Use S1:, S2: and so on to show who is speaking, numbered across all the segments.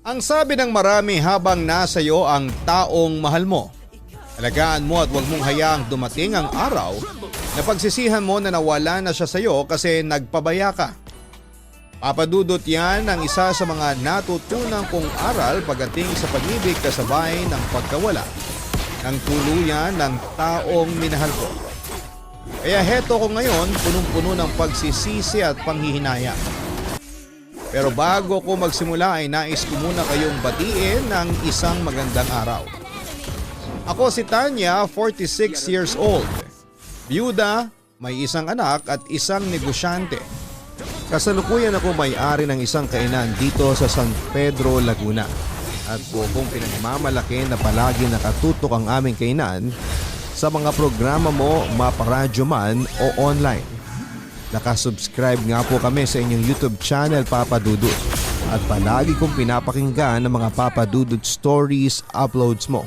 S1: Ang sabi ng marami habang nasa iyo ang taong mahal mo, alagaan mo at huwag mong hayaang dumating ang araw na pagsisihan mo na nawala na siya sa iyo kasi nagpabaya ka. Papadudot yan ang isa sa mga natutunan kong aral pagdating sa pag-ibig kasabay ng pagkawala ng tuluyan ng taong minahal ko. Kaya heto ko ngayon punong-puno ng pagsisisi at panghihinaya. Pero bago ko magsimula ay nais ko muna kayong batiin ng isang magandang araw. Ako si Tanya, 46 years old. Byuda, may isang anak at isang negosyante. Kasalukuyan ako may-ari ng isang kainan dito sa San Pedro, Laguna. At buong pinagmamalaki na palagi nakatutok ang aming kainan sa mga programa mo, maparadyo man o online. Nakasubscribe nga po kami sa inyong YouTube channel Papa Dudut at palagi kong pinapakinggan ng mga Papa Dudut stories uploads mo.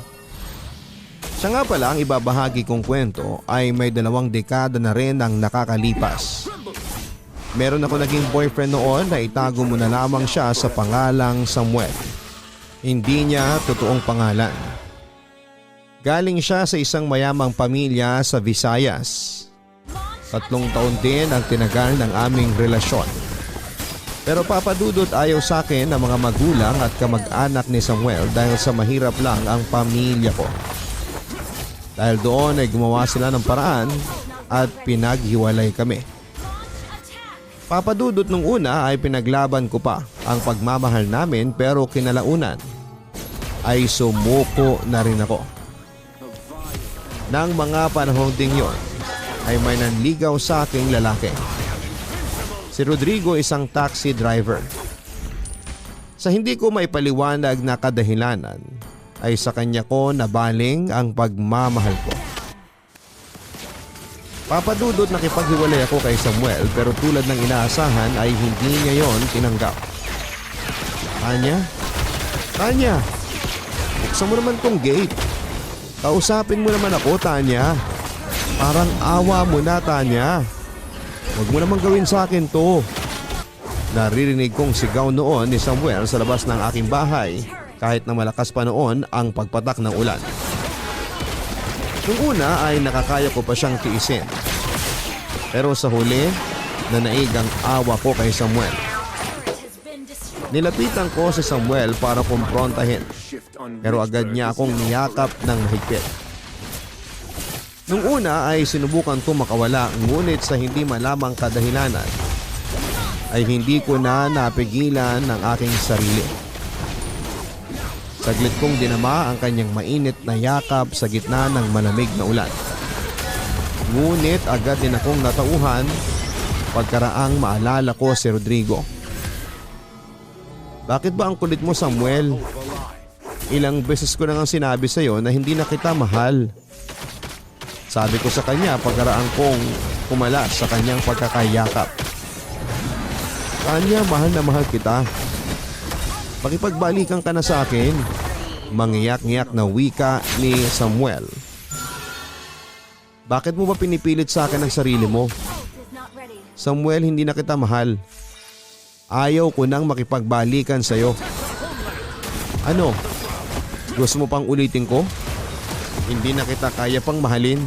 S1: Siya nga pala ang ibabahagi kong kwento ay may 2 dekada na rin ang nakakalipas. Meron ako naging boyfriend noon na itago mo na lamang siya sa pangalang Samuel. Hindi niya totoong pangalan. Galing siya sa isang mayamang pamilya sa Visayas. 3 taon din ang tinagal ng aming relasyon. Pero papadudot ayaw sa akin ng mga magulang at kamag-anak ni Samuel dahil sa mahirap lang ang pamilya ko. Dahil doon ay gumawa sila ng paraan at pinaghiwalay kami. Papadudot nung una ay pinaglaban ko pa ang pagmamahal namin pero kinalaunan ay sumuko na rin ako. Nang mga panahon ding yon ay may nanligaw sa aking lalaki. Si Rodrigo isang taxi driver. Sa hindi ko maipaliwanag na kadahilanan ay sa kanya ko nabaling ang pagmamahal ko. Papadudot nakipaghiwalay ako kay Samuel pero tulad ng inaasahan ay hindi niya yon tinanggap. Tanya, buksan mo naman tong gate. Kausapin mo naman ako, Tanya. Parang awa mo na, Tanya. Huwag mo namang gawin sa akin to. Naririnig kong sigaw noon ni Samuel sa labas ng aking bahay kahit na malakas pa noon ang pagpatak ng ulan. Nung una ay nakakaya ko pa siyang tiisin. Pero sa huli, nanaig ang awa ko kay Samuel. Nilapitan ko si Samuel para kumprontahin. Pero agad niya akong niyakap ng mahigpit. Nung una ay sinubukan ko makawala ngunit sa hindi malamang kadahilanan ay hindi ko na napigilan ng aking sarili. Saglit kong dinama ang kanyang mainit na yakap sa gitna ng malamig na ulan. Ngunit agad din akong natauhan pagkaraang maalala ko si Rodrigo. Bakit ba ang kulit mo, Samuel? Ilang beses ko na ngang sinabi sa iyo na hindi na kita mahal. Sabi ko sa kanya pagkaraan kong pumalas sa kanyang pagkakayakap. Tanya, mahal na mahal kita. Pakipagbalikan ka na sa akin. Mangiyak-ngiyak na wika ni Samuel. Bakit mo ba pinipilit sa akin ang sarili mo? Samuel, hindi na kita mahal. Ayaw ko nang makipagbalikan sa'yo. Ano? Gusto mo pang ulitin ko? Hindi na kita kaya pang mahalin.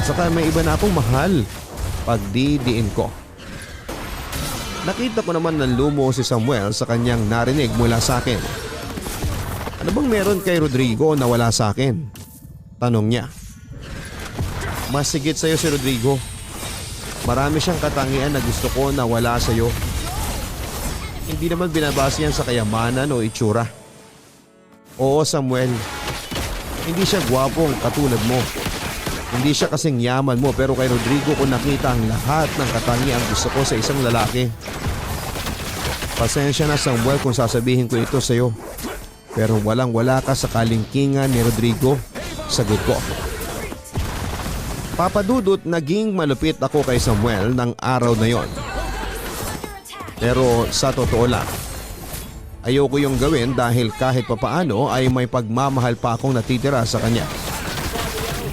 S1: Saka may iba na akong mahal. Pagdidiin ko. Nakita ko naman ng lumo si Samuel sa kanyang narinig mula sa akin. Ano bang meron kay Rodrigo na wala sa akin? Tanong niya. Mas sigit sa'yo si Rodrigo. Marami siyang katangian na gusto ko na wala sa'yo. Hindi naman binabase yan sa kayamanan o itsura. Oo, Samuel. Hindi siya gwapong katulad mo. Hindi siya kasing yaman mo pero kay Rodrigo ko nakita ang lahat ng katangiang gusto ko sa isang lalaki. Pasensya na, Samuel, kung sasabihin ko ito sa'yo. Pero walang-wala ka sa kalingkingan ni Rodrigo. Sagot ko. Papadudot, naging malupit ako kay Samuel ng araw na yon. Pero sa totoo lang, ayoko yung gawin dahil kahit papaano ay may pagmamahal pa akong natitira sa kanya.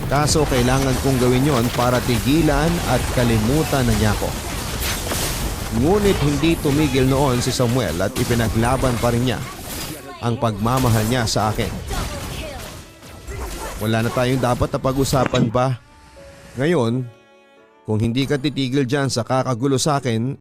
S1: Kaso kailangan kong gawin yon para tigilan at kalimutan na niya ako. Ngunit hindi tumigil noon si Samuel at ipinaglaban pa rin niya
S2: ang pagmamahal niya sa akin. Wala na tayong dapat na pag-usapan pa. Ngayon, kung hindi ka titigil dyan sa kakagulo sa akin,